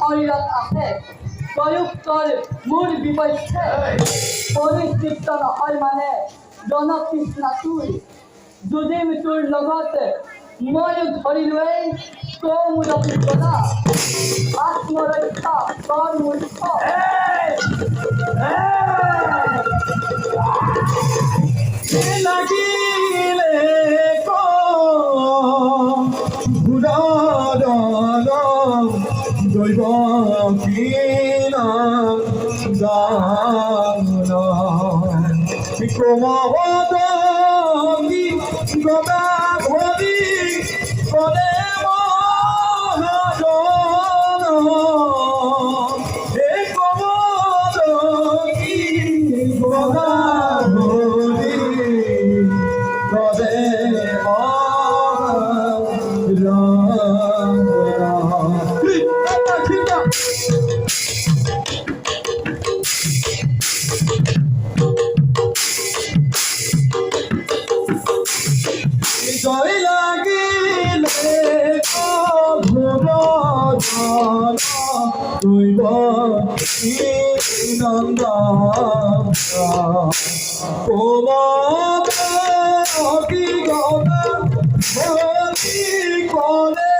অবিরত আছে প্রযুক্তর মূল বিপক্ষে পরিতৃপ্ত নহয় মানে জনতৃষ্ণা তুই যদি তোৰ লগত মই ধৰিলোৱে কৌমুদী কথা আত্মৰক্ষা তৰ মূৰ্খ লাগিলে দৈব কিন ক্রমবদী গদাধরী পদে মহাজন হে ক্রমবদী গদাধরী পদে জয় লাগিলে ঘোর দৈব নন্দ কোমী গদা ভরি করে